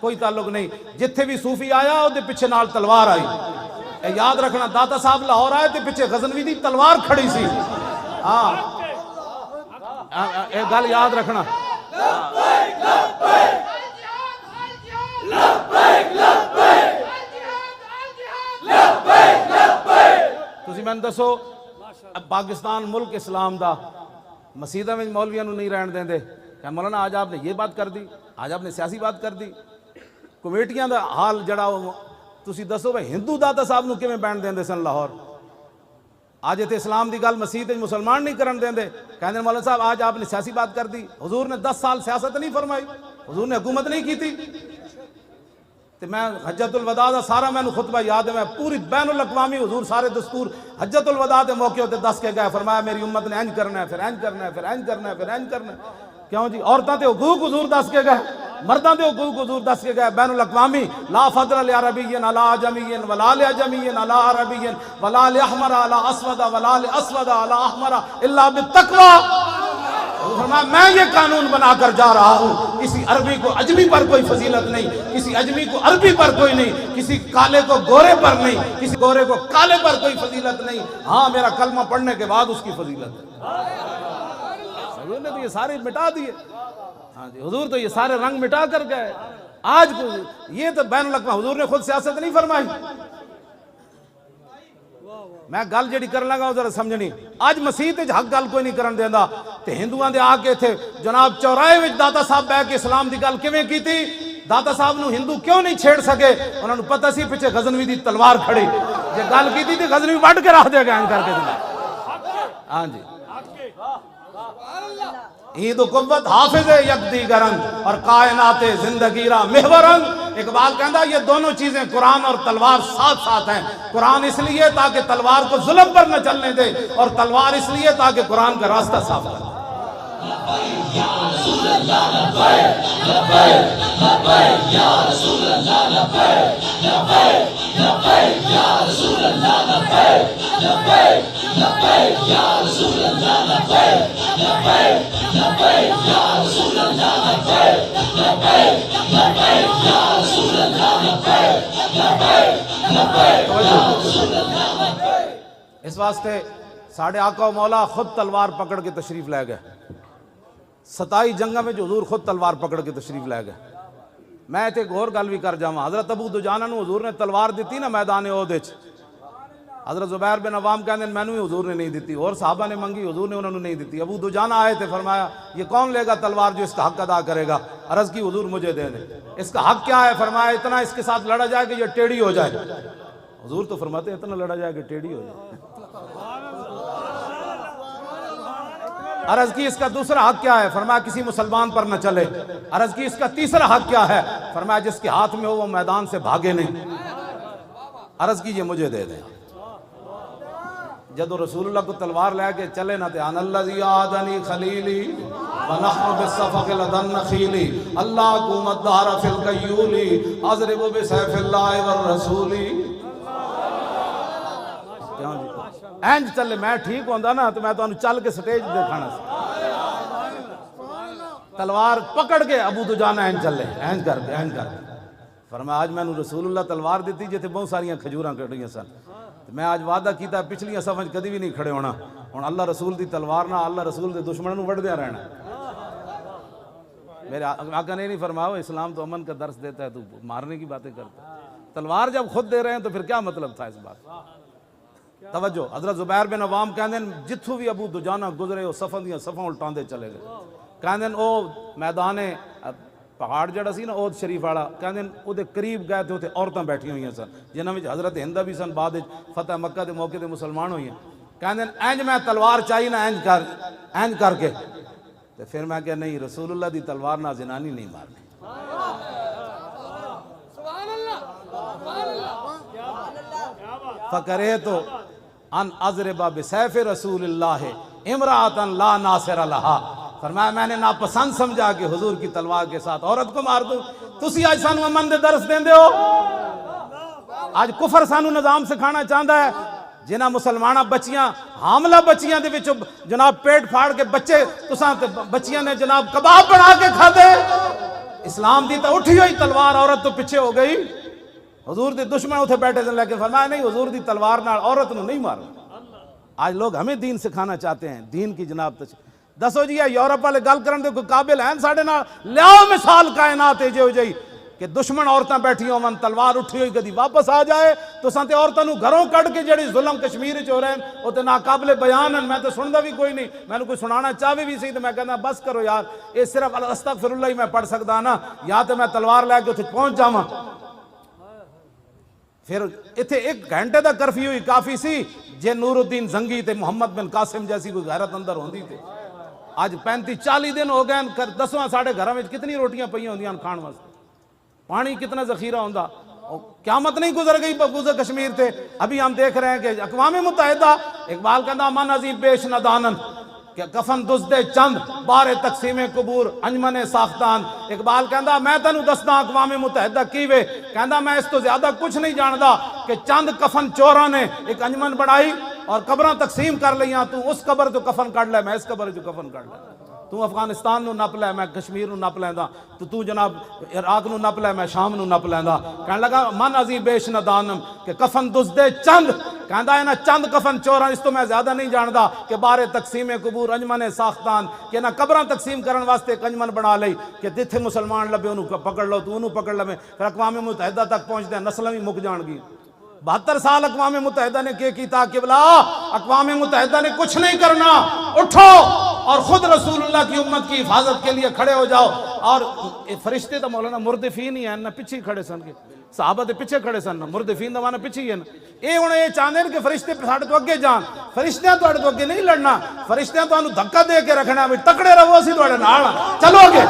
کوئی تعلق نہیں. جتھے بھی صوفی آیا او دے پیچھے نال تلوار آئی. اے یاد رکھنا داتا صاحب لاہور آئے تے پیچھے غزنوی دی تلوار کھڑی سی. ہاں اے گل یاد رکھنا. تسی میں دسو پاکستان ملک اسلام دا مسیدہ میں مولویاں نو نہیں رہن دیں دے کہ مولانا آج آپ نے یہ بات کر دی, آج آپ نے سیاسی بات کر دی. کمیٹیاں دا حال جڑا تسی دسو بھائی ہندو داتا صاحب نو کیویں بین دیں دے سن لاہور؟ آج تے اسلام دی گل مسیح مسلمان نہیں کرن دیں دے, کہندے مولانا صاحب آج آپ نے سیاسی بات کر دی. حضور نے 10 سال سیاست نہیں فرمائی, حضور نے حکومت نہیں کی تھی. تے میں حجت الوداع دا سارا میں خطبہ یاد ہے, میں پوری بین الاقوامی حضور سارے دستور حجت الوداع دے موقع ہوتے دس کے گئے, فرمایا میری امت نے انج کرنا ہے, پھر انج کرنا ہے, پھر انج کرنا ہے, پھر انج کرنا ہے. کیوں جی عورتاں تے حقوق حضور دس کے گئے, مرداں تے حقوق حضور دس کے گئے. بین الاقوامی لا فضل لعربی علی عجمی ولا لعجمی علی عربی ولا لاحمر علی اسود ولا لاسود علی احمر الا بالتقوی. فرمایا میں یہ قانون بنا کر جا رہا ہوں, کسی عربی کو اجمی پر کوئی فضیلت نہیں, کسی اجمی کو عربی پر کوئی نہیں, کسی کالے کو گورے پر نہیں, کسی گورے کو کالے پر کوئی فضیلت نہیں. ہاں میرا کلمہ پڑھنے کے بعد اس کی فضیلت ہے. حضور نے تو یہ سارے مٹا دیے. ہاں جی حضور تو یہ سارے رنگ مٹا کر گئے. آج یہ تو بین الاقوامی حضور نے خود سیاست نہیں فرمائی. میں گل جڑی کر لگا ذرا سمجھنی. اج مسیح تے حق گل کوئی نہیں کرن دیندا تے ہندوؤں دے آ کے تھے جناب چوراہے وچ داتا صاحب بیٹھ کے اسلام دی گل کیویں کیتی؟ داتا صاحب نو ہندو کیوں نہیں چھیڑ سکے؟ انہاں نو پتہ سی پیچھے غزنوی دی تلوار کھڑی, جے گل کیتی تے غزنوی وڈ کے رکھ دے گا کر کے. ہاں جی عید و قوت حافظ یک دیگرن اور کائنات زندگی را محورن. اقبال کہندا یہ دونوں چیزیں قرآن اور تلوار ساتھ ساتھ ہیں. قرآن اس لیے تاکہ تلوار کو ظلم پر نہ چلنے دے, اور تلوار اس لیے تاکہ قرآن کا راستہ صاف کر. اس واسطے ساڑھے آقا و مولا خود تلوار پکڑ کے تشریف لے گئے. 27 جنگاں میں جو حضور خود تلوار پکڑ کے تشریف لے گئے. میں تے ایک اور گل بھی کر جاواں. حضرت ابو دجانہ نو حضور نے تلوار دیتی نا میدان احد وچ, حضرت زبیر بن عوام کہندے مینوں ہی حضور نے نہیں دیتی, اور صحابہ نے منگی, حضور نے انہوں نے نہیں دیتی. ابو دجانہ آئے تھے, فرمایا یہ کون لے گا تلوار جو اس کا حق ادا کرے گا؟ عرض کی حضور مجھے دے دیں. اس کا حق کیا ہے؟ فرمایا اتنا اس کے ساتھ لڑا جائے کہ یہ ٹیڑھی ہو جائے. حضور تو فرماتے ہیں اتنا لڑا جائے کہ ٹیڑھی ہو جائے. عرض کی اس کا دوسرا حق کیا ہے؟ فرمایا کسی مسلمان پر نہ چلے. عرض کی اس کا تیسرا حق کیا ہے؟ فرمایا جس کے ہاتھ میں ہو وہ میدان سے بھاگے نہیں. عرض کی یہ مجھے دے دیں. جدو رسول اللہ کو تلوار لے کے چلے نہ تے ان الذی عادنی خلیلی ونحن بالصفق لدن نخیلی اللہ کو مدار فی القیولی اضرب بسیف اللہ والرسولی. کیوں جی اینج چلے میں ٹھیک ہوندا نا تو میں تو چل کے سٹیج دکھانا سی. تلوار پکڑ کے ابو دجانہ اینج چلے, اینج کر کے اینج کر کے. فرمایا آج میں نے رسول اللہ تلوار دیتی جتے بہت ساریاں کھجوراں کٹیاں سن. میں آج وعدہ کیتا پچھلیاں صفاں کدی بھی نہیں کھڑے ہونا. ہن اللہ رسول دی تلوار نہ اللہ رسول دے دشمنوں نوں وڈدیاں رہنا. میرے آقا نے نہیں فرمایا اسلام تو امن کا درس دیتا ہے, تو مارنے کی باتیں کرتا ہے. تلوار جب خود دے رہے ہیں تو پھر کیا مطلب تھا اس بات؟ توجہ. حضرت زبیر بن عوام کہندے جتھوں بھی ابو دجانہ گزرے وہ صفاں دیاں صفاں الٹاندے چلے گئے. کہندے او میدان پہاڑ جڑا سی نا عود شریف والا کہندے او دے قریب گئے تے اوتھے عورتاں بیٹھی ہوئی سن جنہاں وچ حضرت ہندہ بھی سن بعد فتح مکہ دے موقع تے مسلمان ہوئی ہیں کہندے انج میں تلوار چاہی نا انج کر کے تے پھر میں کہ نہیں رسول اللہ دی تلوار نہ زنانی نہیں مارنی فکرہت ان اضرب بسیف رسول اللہ امرأۃ لا ناصر لها فرمایا میں نے ناپسند سمجھا کہ حضور کی تلوار کے ساتھ عورت کو مار دوں تسی آج سانو امن دے درس دیندے ہو آج کفر سانو نظام سکھانا چاہتا ہے جنہ مسلمانہ بچیاں حاملہ بچیاں دے وچ جناب پیٹ پھاڑ کے بچے تساں تے بچیاں نے جناب کباب بنا کے کھا دے اسلام دی تو اٹھی ہوئی تلوار عورت تو پیچھے ہو گئی حضور دے دشمن اتھے بیٹھے تھے لیکن فرمایا نہیں حضور دی تلوار نال عورت نو نہیں مارنا آج لوگ ہمیں دین سکھانا چاہتے ہیں دین کی جناب دسو جی یورپ والے گل کرن دے کوئی قابل ہیں ساڈے نال لیاؤ مثال کائنات جو جئی کہ دشمن عورتاں بیٹھی ہون تلوار اٹھی ہوئی کدی واپس آ جائے تو سانتے عورتاں نو گھروں کڈ کے جڑی ظلم کشمیر وچ ہو رہے ہیں او تے ناقابل بیان ہیں میں تو سندا بھی کوئی نہیں مینوں کوئی سنانا چاہے بھی سی تے میں کہنا بس کرو یار اے صرف استغفر اللہ ہی میں پڑھ سکدا نا یا تے میں تلوار لے کے اوتھے پہنچ جاواں پھر اتھے 1 گھنٹے دا کرفیو ہی کافی سی جے نور الدین زنگی تے محمد بن قاسم جیسی کوئی غیرت اندر ہوندی تے آج 35-40 دن ہو گئے دسواں ساڑھے گھراں وچ کتنی روٹیاں پئیاں ہوندیاں کھان واسطے پانی کتنا ذخیرہ ہوندا قیامت نہیں گزر گئی گزر کشمیر تے ابھی ہم دیکھ رہے ہیں کہ اقوام متحدہ اقبال کہندا من عظیم بیش ندانن کہ کفن دزدے چند بار تقسیم قبور انجمن ساختان اقبال کہندا میں تینوں دسدا اقوام متحدہ کیوے کہندا میں اس تو زیادہ کچھ نہیں جاندا کہ چند کفن چوراں نے ایک انجمن بنائی اور قبراں تقسیم کر لیاں تو اس قبر تو کفن کڈ لے میں اس قبر جو کفن کڈ لے تو افغانستان نو نپ لے میں کشمیر نو نپ لیندا تو جناب عراق نو نپ لے میں شام نو نپ لیندا کہنے لگا من عظیم بیش ندانم کہ کفن دزدے چند کہندا ہے نا چند کفن چوراں اس تو میں زیادہ نہیں جاندا کہ بارے تقسیم قبور انجمن ساختان کہ نا قبراں تقسیم کرن واسطے ایک انجمن بنا لئی کہ جتھے مسلمان لبے انہوں پکڑ لو تو انہوں پکڑ لے پھر اقوام متحدہ تک پہنچ دے نسلیں بھی مک جان گی 72 سال اقوام متحدہ نے کیتا قبلہ اقوام متحدہ نے کچھ نہیں کرنا اٹھو اور خود رسول اللہ کی امت کی حفاظت کے لیے کھڑے ہو جاؤ اور فرشتے تو مولانا مردفین ہی ہیں نا پیچھے کھڑے سن کے صحابہ دے پیچھے کھڑے سن مردفین دا مانا پیچھے ہی ہیں اے انہیں یہ چاہتے ہیں کہ فرشتے ساڈے تو اگے جان فرشتیاں تو اڑے تو اگے نہیں لڑنا فرشتیاں تو انہوں دھکا دے کے رکھنا ہے تکڑے رہو اسی تو اڑے نال چلو گے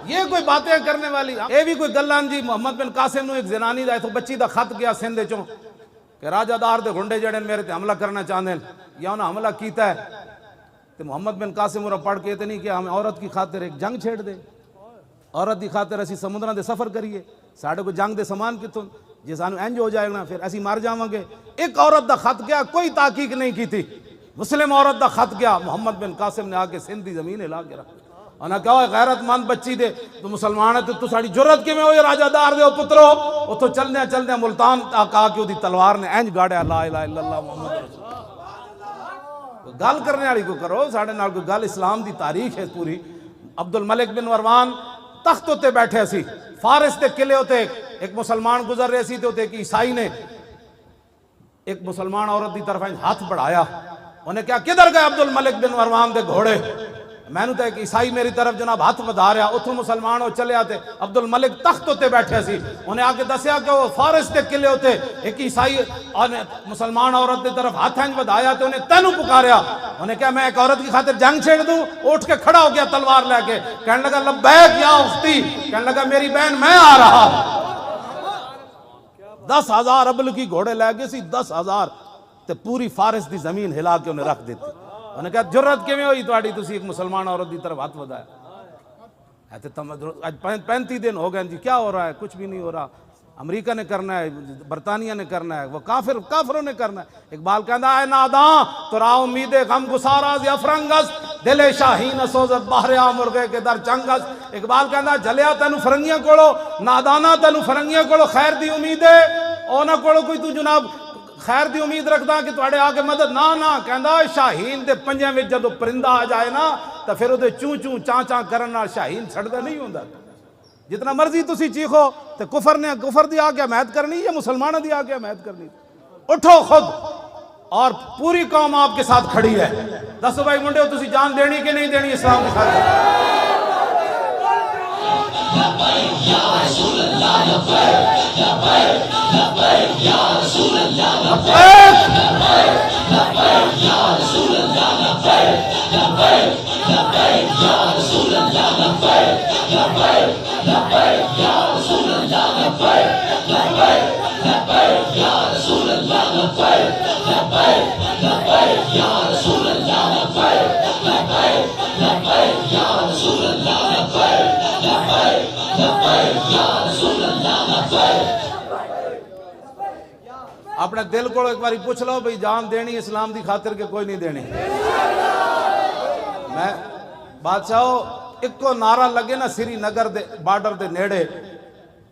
یہ کوئی باتیں کرنے والی اے بھی کوئی گلان جی محمد بن قاسم نو ایک زنانی دا تو بچی دا خط گیا سندھ چوں کہ راجہ دار دے گھنڈے جڑے میرے تے حملہ کرنا چاہتے ہیں یا انہاں حملہ کیتا ہے تو محمد بن قاسم انہاں پڑھ کے تے نہیں کہ ہم عورت کی خاطر ایک جنگ چھیڑ دے عورت دی خاطر اسی سمندراں دے سفر کریے ساڑھے کو جنگ دے سامان کتوں جی سانو انج ہو جائے گا پھر ایسی مار جاواں گے ایک عورت دا خط گیا کوئی تحقیق نہیں کی تھی مسلم عورت دا خط گیا محمد بن قاسم نے آ کے سندھ دی زمین ہلا کے رکھ انہاں کہا غیرت مند بچی دے تو مسلمان ہے تو ساڑی جرت کے میں ہوئے راجہ دار دے پترو وہ تو چلنے ملتان کہا کہ وہ دی تلوار نے انج گاڑیا لا الہ الا اللہ محمد رسول اللہ گل کرنے والی کو کرو ساڑھے نال کوئی گل اسلام دی تاریخ ہے پوری عبد الملک بن مروان تخت ہوتے بیٹھے سی فارس تے قلعے ہوتے ایک مسلمان گزر رہے سی تے ایک عیسائی نے ایک مسلمان عورت دی طرف ہاتھ بڑھایا انہیں کہا کدھر گئے عبد الملک بن مروان دے گھوڑے میں نے تو ایک عیسائی میری طرف جناب ہاتھ بدا رہا اتھوں مسلمان ہو چلے آتے عبد الملک تخت ہوتے بیٹھے سی انہیں آکے دسیا کہ وہ فارس تے قلعے ہوتے ایک عیسائی مسلمان عورت دے طرف ہاتھ بدایا تو انہیں تینوں پکاریا انہیں کہا میں ایک عورت کی خاطر جنگ چھیڑ دوں اٹھ کے کھڑا ہو گیا تلوار لے کے کہنے لگا لبیک یا اختی کہنے لگا میری بہن میں آ رہا 10,000 ابل کی گھوڑے لے گئے سی 10,000 تے پوری فارس دی زمین ہلا کے انہیں رکھ دیتی انہیں کہا جرت کے میں ہوئی تو آڑی تسی ایک مسلمان عورت دی طرف ہاتھ بدایا آج 35 دن ہو گئے جی کیا ہو رہا ہے کچھ بھی نہیں ہو رہا امریکہ نے کرنا ہے برطانیہ نے کرنا ہے وہ کافروں نے کرنا ہے اقبال کہندا اے ناداں تو را امید غم گساراز یا فرنگس دل شاہین سوزت باہریا مرغے کے در چنگس اقبال کہندا جلیا تینو فرنگیاں کولو نادانا تینو فرنگیاں کولو خیر دی امید ہے اونا کولو کوئی تو جناب خیر دی امید رکھدا کہ تواڈے آ کے مدد نہ کہندا شاہین دے پنجاں وچ جدوں پرندہ آ جائے نا تے پھر اودے چوں چوں چاں چاں کرن نال شاہین چھڑدا نہیں ہوندا. جتنا مرضی تسی چیخو تے کفر دی آ کے حمایت کرنی یا مسلمانوں دی آ کے حمایت کرنی. اٹھو خود اور پوری قوم آپ کے ساتھ کھڑی ہے. دسو بھائی منڈے تسی جان دینی کہ نہیں دینی اسلام کی خاطر؟ اپنے دل کو ایک باری پوچھ لو بھئی جان دینی اسلام دی خاطر کے کوئی نہیں دینی. میں بادشاہو اکو نعرہ لگے نا سری نگر دے بارڈر دے نیڑے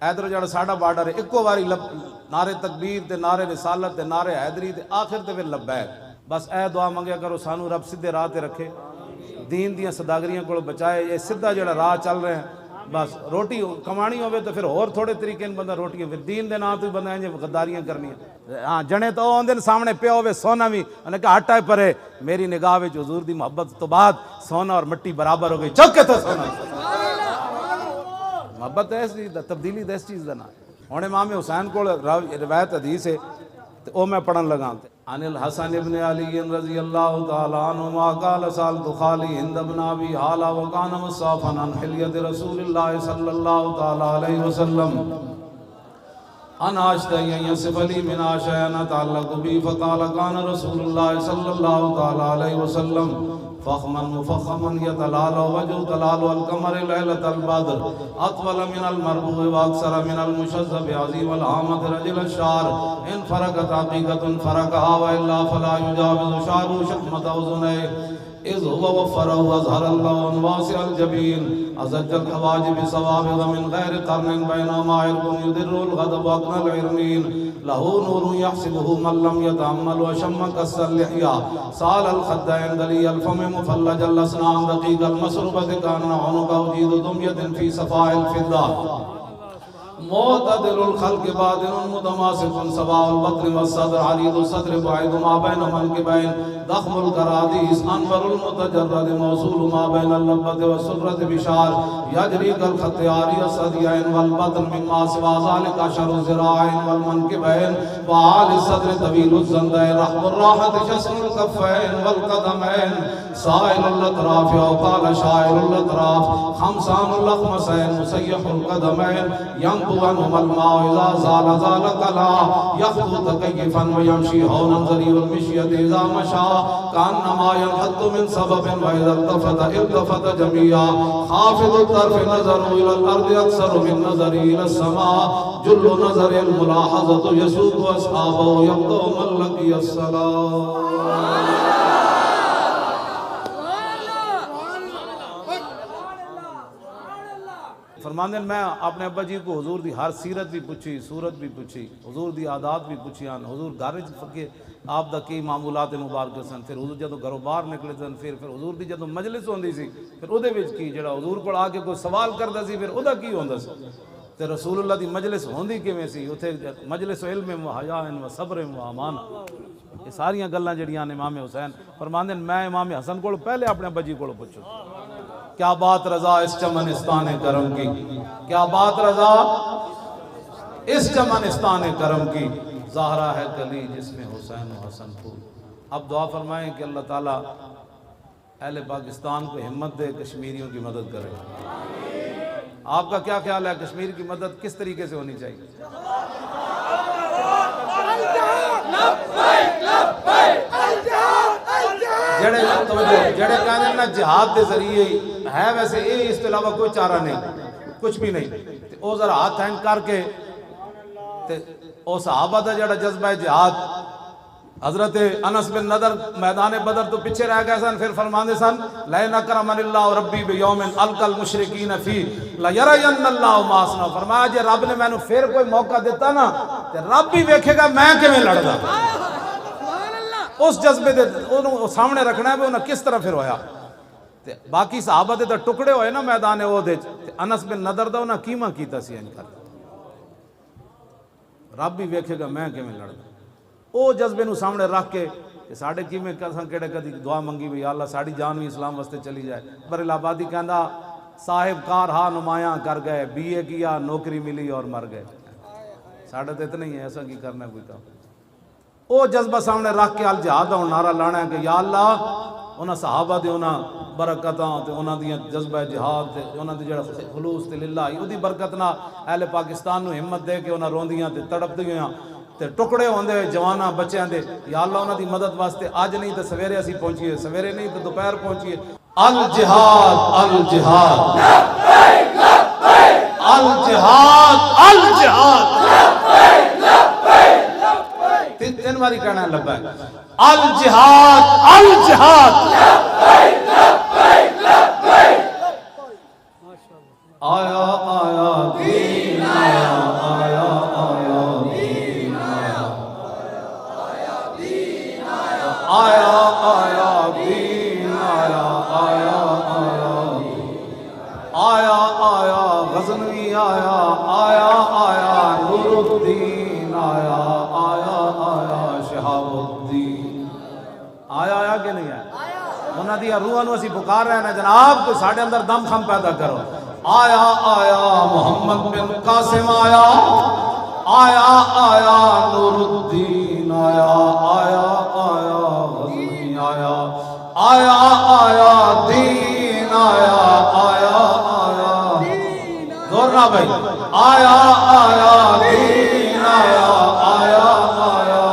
ایدر جڑا ساڑا بارڈر ہے اکو باری نعرے تکبیر تے نعرے رسالت تے نعرے حیدری تے آخر تے پھر لبیک. بس اے دعا منگیا کرو سانو رب سدھے راہ تے رکھے, دین دیاں صداگریاں کو بچائے. یہ سدھا جڑا راہ چل رہے ہیں بس روٹی کمانی ہوئے تو پھر اور تھوڑے طریقے بندہ روٹی ہوئے دین دے نام تو بندہ ہیں غداریاں کرنی ہیں. ہاں جنے تو آن دن سامنے پہ ہوئے سونا بھی انہیں کہا ہٹا ہے پرے میری نگاہ وچ حضور دی محبت تو بعد سونا اور مٹی برابر ہو گئی. چوکے تو سونا محبت ہے اس چیز دا, تبدیلی دا اس چیز دا نا. ہوں امام حسین کو روایت حدیث ہے تو وہ میں پڑھن لگا. عن الحسن ابن علی رضی اللہ تعالی عنہما قال سالت خالی ہند بن ابی حالہ وکان مصافا عن حلیت رسول اللہ صلی اللہ تعالی علیہ وسلم ان اشتہی ان یصف لی من شیئا تعلق بی فقال کان رسول اللہ صلی اللہ تعالی علیہ وسلم فخما مفخما يتلال وجه تلال القمر ليلة البدر اطول من المربوع واكثر من المشذب عظيم الهامة رجل الشعر ان فرقت حقيقة فرقها والا فلا يجاوز شعره شحمة اذنيه اذ هو وفره اظهر اللون واسع الجبين ازج الحواجب صوابغ من غير قرن بينهما عرق يدر الغضب واقنى العرنين له نور يحسبه من لم يتأمل وشم كس اللحية سال الخدين دلي الفم مفلج الاسنان دقيق المسربة كان عنق جيد دمية في صفاء الفضة معتدل الخلق بادن متماسك سواء البطن والصدر عريض الصدر بعيد ما بين منكبين ضخم الكراديس انور المتجرد موصول ما بين اللبة والسرة بشار يجري كالخط عاري الصديين والبطن مما سوى ذلك اشهر الذراعين والمنكبين وعالي الصدر طويل الزندين رحم الراحة شسن الكفين والقدمين سائل الاطراف وقال شاعر الاطراف خمسان اللخمسين مسيح القدمين ينبو عنهما الماء إذا زال زال كلا يخطو تكيفا ويمشي هونا ذريع المشية إذا مشى كأنما ينحط من سبب وإذا التفت جميعا خافض الطرف نظر إلى الأرض أكثر من نظر إلى السماء جل نظر الملاحظة يسوق أصحابه يبدو من لقي الصلاة. فرماندے میں اپنے ابا جی کو حضور دی ہر سیرت بھی پوچھی, صورت بھی پوچھی, حضور دی عادات بھی پوچھی, حضور گھر کے آپ دا کی معمولات مبارک سن, پھر حضور جدو گھروں باہر نکلے سن, پھر حضور دی جدو مجلس ہوندی سی پھر او دے وچ کی جڑا حضور کو آ کے کوئی سوال کردا سی پھر او دا کی ہوندا سی, تے رسول اللہ دی مجلس ہوندی کیویں سی, اوتھے مجلس علم و حیا و صبر و امان. یہ ساریاں گلاں جڑیاں نے امام حسین فرماندے میں امام حسن کو پہلے اپنے ابا جی کو پوچھو کیا بات رضا اس چمنستان کرم کی, کیا بات رضا اس چمنستان کرم کی, زہرا ہے کلی جس میں حسین و حسن پھول. اب دعا فرمائیں کہ اللہ تعالیٰ اہل پاکستان کو ہمت دے, کشمیریوں کی مدد کرے. آپ کا کیا خیال ہے کشمیر کی مدد کس طریقے سے ہونی چاہیے؟ جڑے کہنے ہیں نا جہاد دے ذریعے ہے, ویسے اس کے علاوہ کوئی چارہ نہیں, کچھ بھی نہیں. او ذرا ہاتھ ہینگ کر کے او صحابہ دا جڑا جذبہ جہاد, حضرت انس بن نضر میدان بدر تو پیچھے رہ گئے سن, پھر فرماندے سن لَإِنْ أَكْرَمَنِ اللَّهُ رَبِّي بِيَوْمٍ أَلْقَى الْمُشْرِكِينَ فِيهِ لَيَرَيَنَّ اللَّهُ مَا أَصْنَعُ. فرمایا جے رب نے مینوں پھر کوئی موقع دیتا نا تے رب بھی ویکھے گا میں کیویں لڑدا. اس جذبے دے انہوں سامنے رکھنا ہے بھی انہوں کس طرح پھر ہویا تے باقی صحابہ دے تو ٹکڑے ہوئے نا میدان وہ دے انس بن نضر دا انہوں کیمہ کیتا سی انکر رب بھی ویکھے گا میں کہ میں لڑنا او جذبے نو سامنے رکھ کے کہ ساڑھے کیمیں کساں کیڑے کدی دعا منگی بھی یا اللہ ساڑھی جان بھی اسلام واسطے چلی جائے بریل آبادی کہندا صاحب کار ہاں نمایاں کر گئے بی اے کیا نوکری ملی اور مر گئے ساڑھے تو اتنا ہی ہے ایسا کی کرنا کوئی کام او جذبہ سامنے رکھ کے الجہاد اور نعرہ لانا ہے کہ یا اللہ انہاں صحابہ دے انہاں برکتاں تے انہاں دیاں جذبہ جہاد تے انہاں دی جڑا خلوص تے للہ او دی برکت نہ اہل پاکستان نو ہمت دے کہ انہاں روندیاں تے تڑپدیاں تے ٹکڑے ہوندے جواناں بچیاں دے یا اللہ انہاں دی مدد واسطے اج نہیں تے سویرے اسی پہنچیے سویرے نہیں تے دوپہر پہنچیے الجہاد الجہاد لبیک لبیک الجہاد الجہاد لبیک لبیک لبیک تین باری کہنا ہے لبیک الجہاد الجہاد لبیک لبیک لبیک آیا آیا دین آیا آیا آیا دین آیا آیا دین آیا آیا آیا دین آیا آیا آیا آیا غزنوی آیا آیا آیا نور الدین آیا آیا آیا شہاب الدین آیا آیا کہ نہیں آیا انہاں دیا روحاں نو اسی پکار رہے ہیں جناب کوئی ساڑھے اندر دم خم پیدا کرو آیا آیا محمد بن قاسم آیا آیا آیا نور الدین آیا آیا آیا غزنوی آیا آیا آیا دین آیا آیا آیا دورنا بھائی آیا آیا دین آیا آیا آیا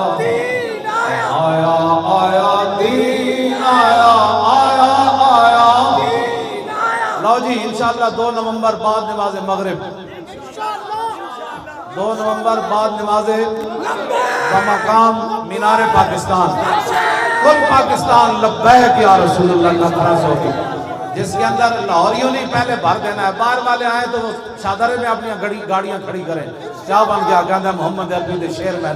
آیا آیا دین آیا آیا آیا لو جی انشاءاللہ 2 نومبر بعد نماز مغرب 2 نومبر بعد نماز بمقام مینار پاکستان کل پاکستان لبیک یا رسول اللہ کا خرس ہوگی جس کے اندر لاہوریوں نے پہلے بھر دینا ہے باہر والے آئے تو وہ شادرے میں اپنی گاڑیاں کھڑی کریں کیا بن گیا کہندہ محمد عربی دے شیر میں